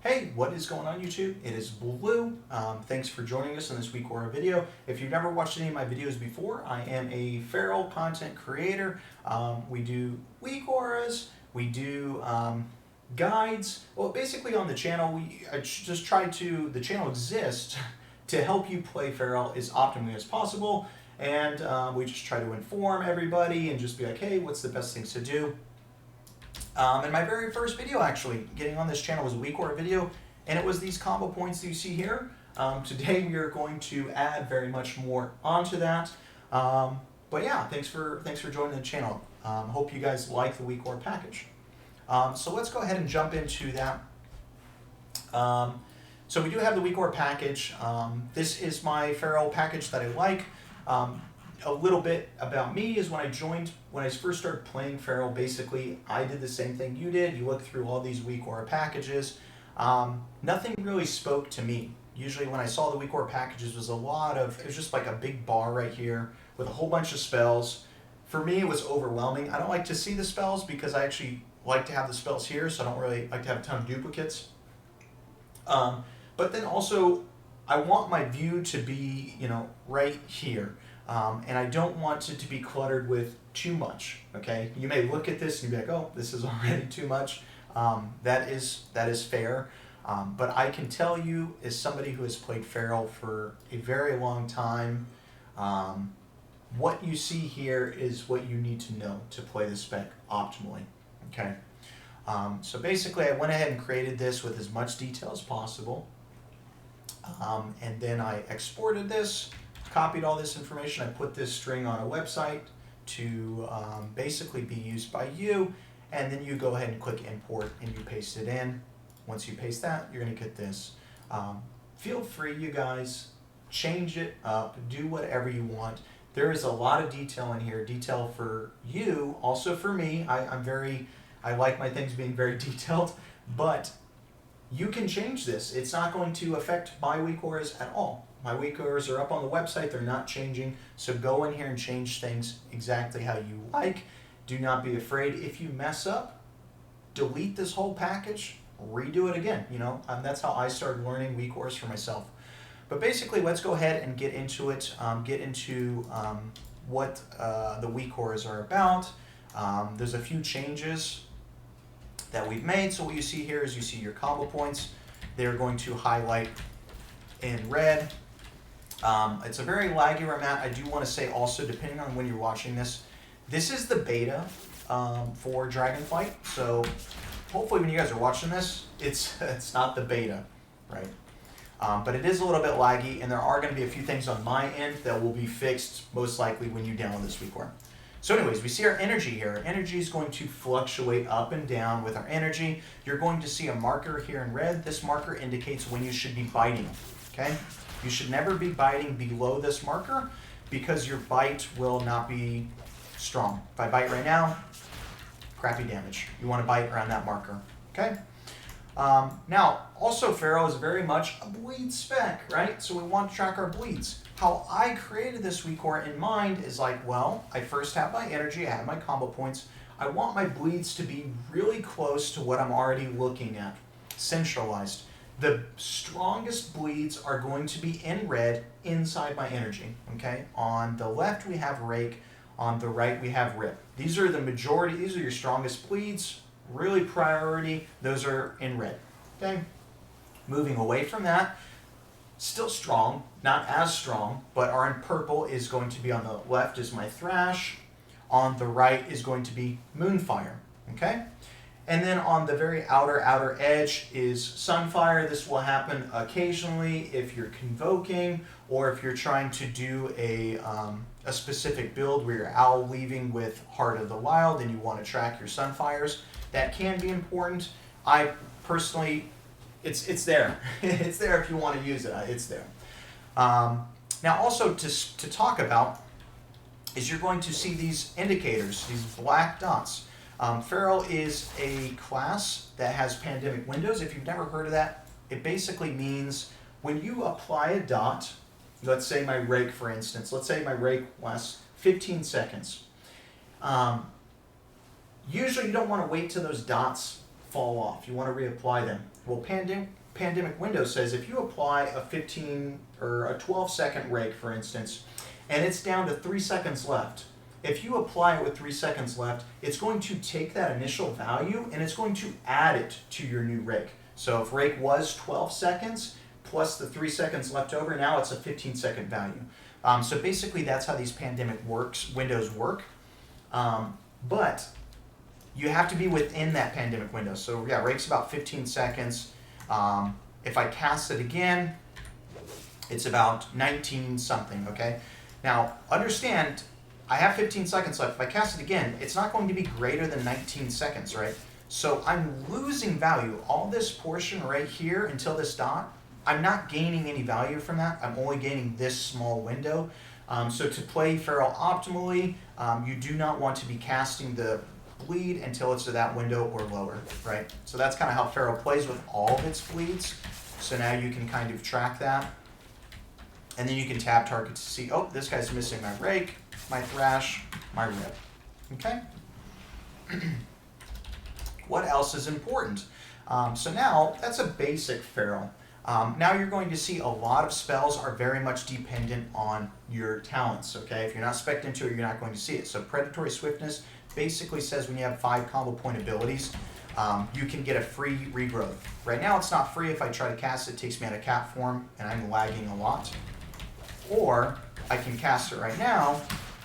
Hey, what is going on YouTube? It is Blue. Thanks for joining us in this week aura video. If you've never watched any of my videos before, I am a feral content creator. We do week auras, we do guides. Well, basically on the channel, the channel exists to help you play feral as optimally as possible. And we just try to inform everybody and just be like, hey, what's the best things to do? And my very first video, actually, getting on this channel was a week aura video, and it was these combo points that you see here. Today we are going to add very much more onto that. But yeah, thanks for joining the channel. Hope you guys like the week aura package. So let's go ahead and jump into that. So we do have the week aura package. This is my feral package that I like. A little bit about me is when I first started playing feral, basically I did the same thing you did. You look through all these week aura packages. Nothing really spoke to me. Usually when I saw the week aura packages, it was just like a big bar right here with a whole bunch of spells. For me, it was overwhelming. I don't like to see the spells because I actually like to have the spells here, so I don't really like to have a ton of duplicates. But then also, I want my view to be, right here. And I don't want it to be cluttered with too much, okay? You may look at this and be like, oh, this is already too much. That is fair. But I can tell you, as somebody who has played feral for a very long time, what you see here is what you need to know to play the spec optimally, okay? So basically, I went ahead and created this with as much detail as possible. And then I exported this, copied all this information. I put this string on a website to basically be used by you, and then you go ahead and click import and you paste it in. Once you paste that, you're going to get this. Feel free, you guys, change it up, do whatever you want. There is a lot of detail in here, detail for you, also for me. I like my things being very detailed, but you can change this. It's not going to affect my week auras at all. My week auras are up on the website. They're not changing. So go in here and change things exactly how you like. Do not be afraid. If you mess up, delete this whole package, redo it again. That's how I started learning week auras for myself. But basically, let's go ahead and get into it. Get into what the week auras are about. There's a few changes that we've made. So what you see here is you see your combo points. They're going to highlight in red. It's a very laggy map. I do want to say also, depending on when you're watching this is the beta for Dragonflight. So hopefully when you guys are watching this, it's not the beta, right? But it is a little bit laggy, and there are going to be a few things on my end that will be fixed most likely when you download this week aura. So anyways, we see our energy here. Our energy is going to fluctuate up and down with our energy. You're going to see a marker here in red. This marker indicates when you should be biting, okay? You should never be biting below this marker because your bite will not be strong. If I bite right now, crappy damage. You want to bite around that marker, okay? Now, also feral is very much a bleed spec, right? So we want to track our bleeds. How I created this week aura in mind is like, well, I first have my energy, I have my combo points. I want my bleeds to be really close to what I'm already looking at, centralized. The strongest bleeds are going to be in red inside my energy, okay? On the left we have rake, on the right we have rip. These are the majority, these are your strongest bleeds, really priority, those are in red, okay? Moving away from that, still strong, not as strong, but are in purple is going to be on the left is my thrash, on the right is going to be moonfire, okay? And then on the very outer edge is sunfire. This will happen occasionally if you're convoking or if you're trying to do a specific build where you're owl weaving with Heart of the Wild and you want to track your sunfires. That can be important. I personally, it's there. It's there if you want to use it. It's there. Now also to talk about is you're going to see these indicators, these black dots. Feral is a class that has pandemic windows. If you've never heard of that, it basically means when you apply a dot, let's say my rake for instance, let's say my rake lasts 15 seconds. Usually you don't want to wait till those dots fall off. You want to reapply them. Well, pandemic window says if you apply a 15 or a 12-second rake, for instance, and it's down to 3 seconds left, if you apply it with 3 seconds left, it's going to take that initial value and it's going to add it to your new rake. So if rake was 12 seconds plus the 3 seconds left over, now it's a 15-second value. So basically that's how these pandemic windows work. But you have to be within that pandemic window. So yeah, rake's about 15 seconds. If I cast it again, it's about 19 something, okay? Now, understand, I have 15 seconds left. If I cast it again, it's not going to be greater than 19 seconds, right? So I'm losing value. All this portion right here until this dot, I'm not gaining any value from that. I'm only gaining this small window. So to play Feral optimally, you do not want to be casting the bleed until it's to that window or lower, right? So that's kind of how Feral plays with all of its bleeds. So now you can kind of track that. And then you can tab target to see, oh, this guy's missing my rake, my thrash, my rip, okay? What else is important? So now, that's a basic Feral. Now you're going to see a lot of spells are very much dependent on your talents, okay? If you're not spec'd into it, you're not going to see it. So Predatory Swiftness basically says when you have 5 combo point abilities, you can get a free regrowth. Right now it's not free. If I try to cast it, it takes me out of cat form, and I'm lagging a lot. Or I can cast it right now,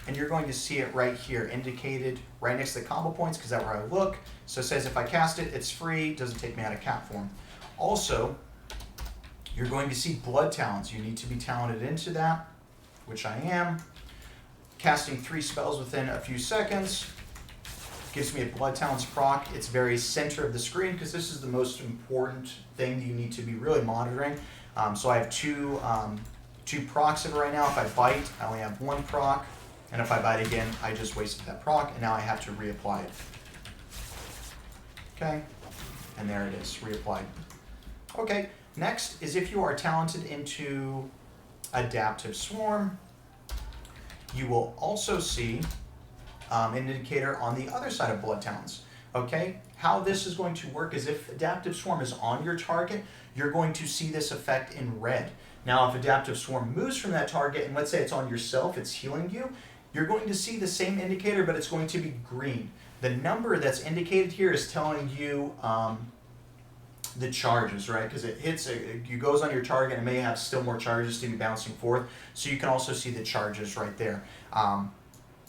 and you're going to see it right here, indicated right next to the combo points, because that's where I look. So it says if I cast it, it's free, doesn't take me out of cat form. Also, you're going to see blood talents. You need to be talented into that, which I am. Casting 3 spells within a few seconds gives me a blood talents proc. It's very center of the screen because this is the most important thing that you need to be really monitoring. So I have two procs of it right now. If I bite, I only have 1 proc, and if I bite again, I just wasted that proc, and now I have to reapply it. Okay, and there it is, reapplied. Okay, next is if you are talented into Adaptive Swarm, you will also see an indicator on the other side of blood talents. Okay, how this is going to work is if Adaptive Swarm is on your target, you're going to see this effect in red. Now, if Adaptive Swarm moves from that target, and let's say it's on yourself, it's healing you, you're going to see the same indicator, but it's going to be green. The number that's indicated here is telling you the charges, right? Because it goes on your target and it may have still more charges to be bouncing forth. So you can also see the charges right there.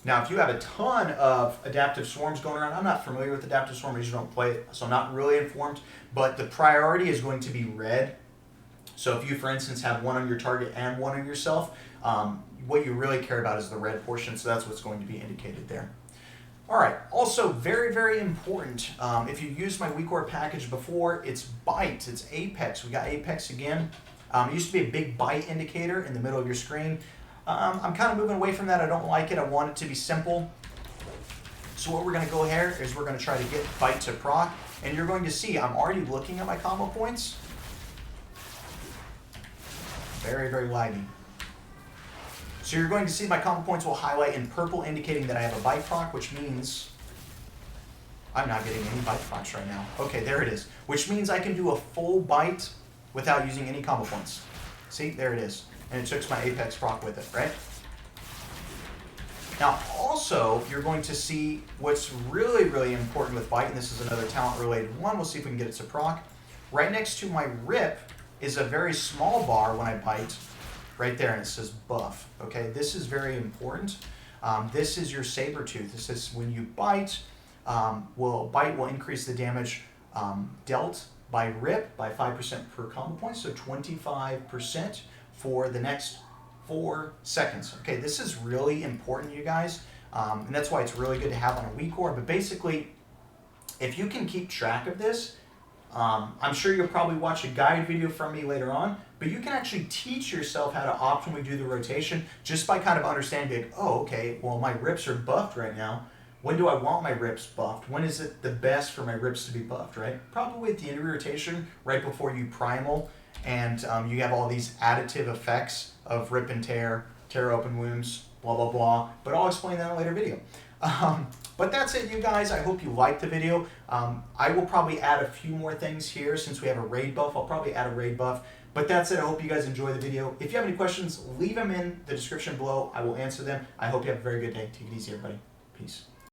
Now, if you have a ton of Adaptive Swarms going around, I'm not familiar with Adaptive Swarm, I usually don't play it, so I'm not really informed, but the priority is going to be red. So if you, for instance, have 1 on your target and 1 on yourself, what you really care about is the red portion, so that's what's going to be indicated there. All right, also very, very important, if you used my Weak Ore package before, it's Bite, it's Apex. We got Apex again. It used to be a big bite indicator in the middle of your screen. I'm kind of moving away from that. I don't like it. I want it to be simple. So what we're going to go here is we're going to try to get Bite to proc, and you're going to see I'm already looking at my combo points. Very, very laggy. So you're going to see my combo points will highlight in purple, indicating that I have a bite proc, which means I'm not getting any bite procs right now. Okay, there it is. Which means I can do a full bite without using any combo points. See, there it is. And it took my Apex proc with it, right? Now, also, you're going to see what's really, really important with bite, and this is another talent-related one. We'll see if we can get it to proc. Right next to my rip is a very small bar when I bite. Right there, and it says buff. Okay, this is very important. This is your saber tooth. This is when you bite, bite will increase the damage dealt by rip by 5% per combo point, so 25% for the next 4 seconds. Okay, this is really important, you guys, and that's why it's really good to have on a Weak Ore. But basically, if you can keep track of this, I'm sure you'll probably watch a guide video from me later on, but you can actually teach yourself how to optimally do the rotation just by kind of understanding, like, oh, okay, well, my rips are buffed right now. When do I want my rips buffed? When is it the best for my rips to be buffed, right? Probably at the end of your rotation, right before you primal, and you have all these additive effects of rip and tear open wounds, blah, blah, blah, but I'll explain that in a later video. But that's it, you guys. I hope you liked the video. I will probably add a few more things here since we have a raid buff. I'll probably add a raid buff. But that's it. I hope you guys enjoy the video. If you have any questions, leave them in the description below. I will answer them. I hope you have a very good day. Take it easy, everybody. Peace.